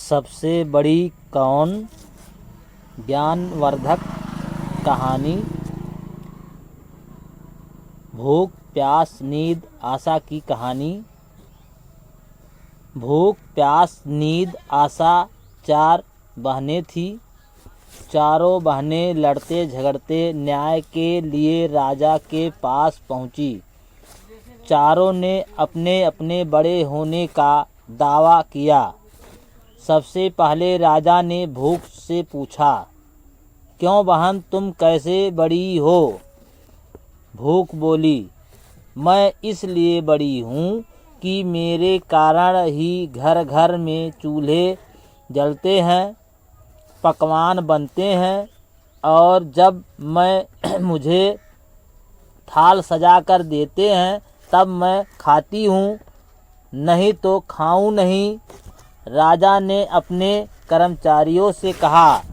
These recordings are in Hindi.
सबसे बड़ी कौन ज्ञानवर्धक कहानी? भूख प्यास नींद आशा की कहानी। भूख प्यास नींद आशा 4 बहनें थीं। चारों बहनें लड़ते झगड़ते न्याय के लिए राजा के पास पहुंची। चारों ने अपने अपने बड़े होने का दावा किया। सबसे पहले राजा ने भूख से पूछा, क्यों बहन तुम कैसे बड़ी हो? भूख बोली, मैं इसलिए बड़ी हूँ कि मेरे कारण ही घर घर में चूल्हे जलते हैं, पकवान बनते हैं, और जब मैं मुझे थाल सजा कर देते हैं तब मैं खाती हूँ, नहीं तो खाऊं नहीं। राजा ने अपने कर्मचारियों से कहा,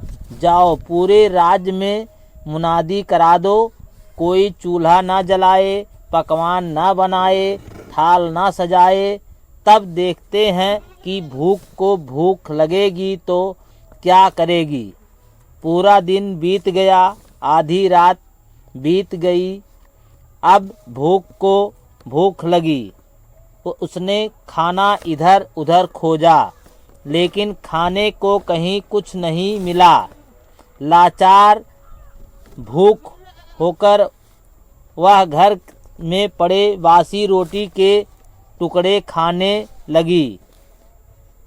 जाओ पूरे राज्य में मुनादी करा दो, कोई चूल्हा ना जलाए, पकवान ना बनाए, थाल ना सजाए। तब देखते हैं कि भूख को भूख लगेगी तो क्या करेगी। पूरा दिन बीत गया, आधी रात बीत गई। अब भूख को भूख लगी तो उसने खाना इधर उधर खोजा, लेकिन खाने को कहीं कुछ नहीं मिला। लाचार भूख होकर वह घर में पड़े बासी रोटी के टुकड़े खाने लगी।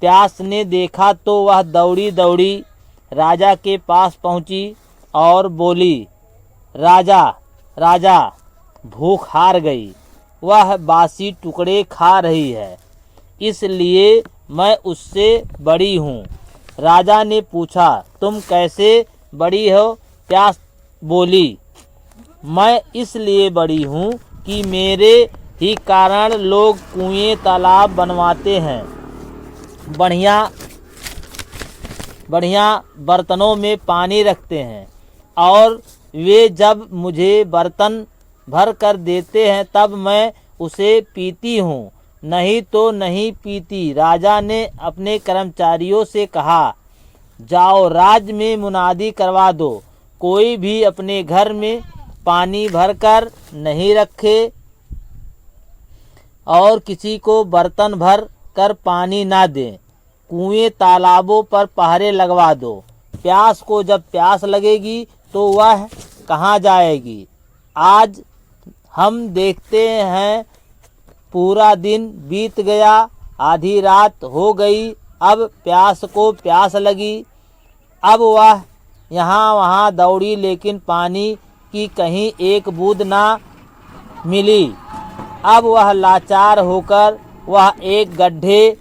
प्यास ने देखा तो वह दौड़ी दौड़ी राजा के पास पहुंची और बोली, राजा राजा, भूख हार गई, वह बासी टुकड़े खा रही है, इसलिए मैं उससे बड़ी हूँ। राजा ने पूछा, तुम कैसे बड़ी हो? प्यास बोली, मैं इसलिए बड़ी हूँ कि मेरे ही कारण लोग कुएं तालाब बनवाते हैं, बढ़िया बढ़िया बर्तनों में पानी रखते हैं, और वे जब मुझे बर्तन भर कर देते हैं तब मैं उसे पीती हूँ, नहीं तो नहीं पीती। राजा ने अपने कर्मचारियों से कहा, जाओ राज्य में मुनादी करवा दो, कोई भी अपने घर में पानी भरकर नहीं रखे और किसी को बर्तन भर कर पानी ना दे। कुएं तालाबों पर पहरे लगवा दो। प्यास को जब प्यास लगेगी तो वह कहाँ जाएगी। आज हम देखते हैं पूरा दिन बीत गया, आधी रात हो गई, अब प्यास को प्यास लगी। अब वह यहाँ वहाँ दौड़ी, लेकिन पानी की कहीं एक बूंद ना मिली। अब वह लाचार होकर वह एक गड्ढे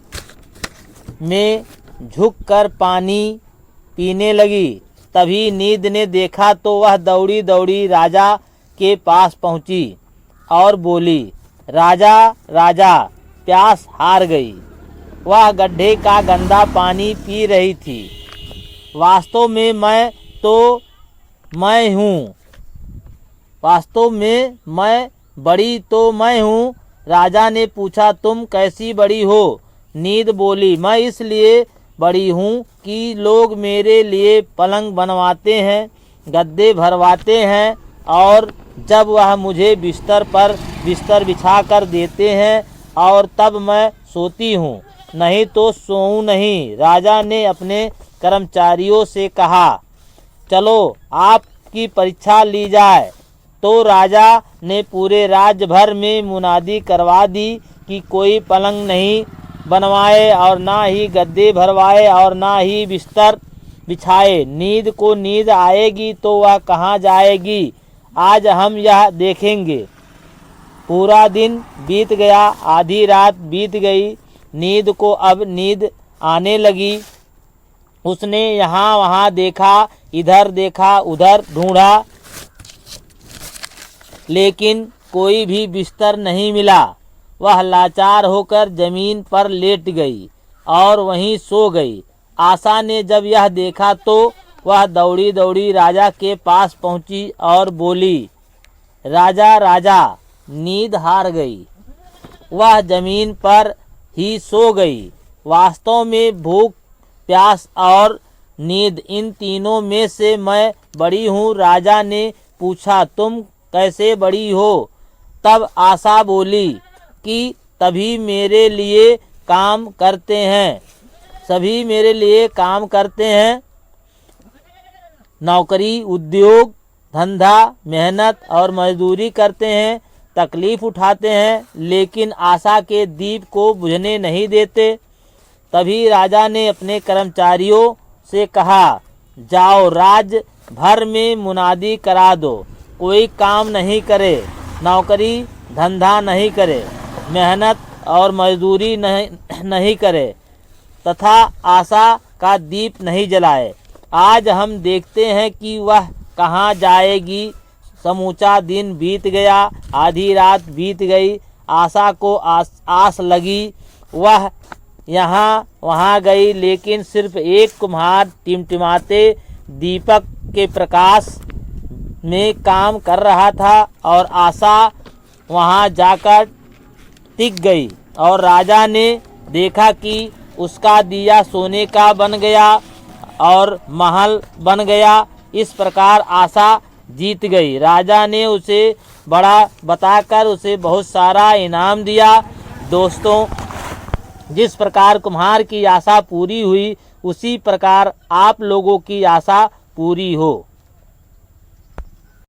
में झुककर पानी पीने लगी। तभी नींद ने देखा तो वह दौड़ी दौड़ी राजा के पास पहुंची और बोली, राजा राजा, प्यास हार गई। वह गड्ढे का गंदा पानी पी रही थी। वास्तव में मैं बड़ी तो मैं हूँ। राजा ने पूछा, तुम कैसी बड़ी हो? नींद बोली, मैं इसलिए बड़ी हूँ कि लोग मेरे लिए पलंग बनवाते हैं, गद्दे भरवाते हैं, और जब वह मुझे बिस्तर पर बिस्तर बिछा कर देते हैं और तब मैं सोती हूँ, नहीं तो सोऊं नहीं। राजा ने अपने कर्मचारियों से कहा, चलो आपकी परीक्षा ली जाए। तो राजा ने पूरे राज्य भर में मुनादी करवा दी कि कोई पलंग नहीं बनवाए और ना ही गद्दे भरवाए और ना ही बिस्तर बिछाए। नींद को नींद आएगी तो वह कहाँ जाएगी, आज हम यह देखेंगे। पूरा दिन बीत गया, आधी रात बीत गई। नींद को अब नींद आने लगी। उसने यहाँ वहाँ देखा, इधर देखा, उधर ढूंढा, लेकिन कोई भी बिस्तर नहीं मिला। वह लाचार होकर जमीन पर लेट गई और वहीं सो गई। आशा ने जब यह देखा तो वह दौड़ी दौड़ी राजा के पास पहुंची और बोली, राजा राजा, नींद हार गई। वह जमीन पर ही सो गई। वास्तव में भूख प्यास और नींद, इन तीनों में से मैं बड़ी हूँ। राजा ने पूछा, तुम कैसे बड़ी हो? तब आशा बोली कि सभी मेरे लिए काम करते हैं, नौकरी, उद्योग, धंधा, मेहनत और मजदूरी करते हैं, तकलीफ उठाते हैं, लेकिन आशा के दीप को बुझने नहीं देते। तभी राजा ने अपने कर्मचारियों से कहा, जाओ राज्य भर में मुनादी करा दो, कोई काम नहीं करे, नौकरी धंधा नहीं करे, मेहनत और मजदूरी नहीं करे तथा आशा का दीप नहीं जलाए। आज हम देखते हैं कि वह कहाँ जाएगी। समूचा दिन बीत गया, आधी रात बीत गई, आशा को आस लगी, वह यहाँ वहाँ गई, लेकिन सिर्फ एक कुम्हार टिमटिमाते दीपक के प्रकाश में काम कर रहा था और आशा वहाँ जाकर टिक गई। और राजा ने देखा कि उसका दिया सोने का बन गया और महल बन गया। इस प्रकार आशा जीत गई। राजा ने उसे बड़ा बताकर उसे बहुत सारा इनाम दिया। दोस्तों, जिस प्रकार कुम्हार की आशा पूरी हुई, उसी प्रकार आप लोगों की आशा पूरी हो।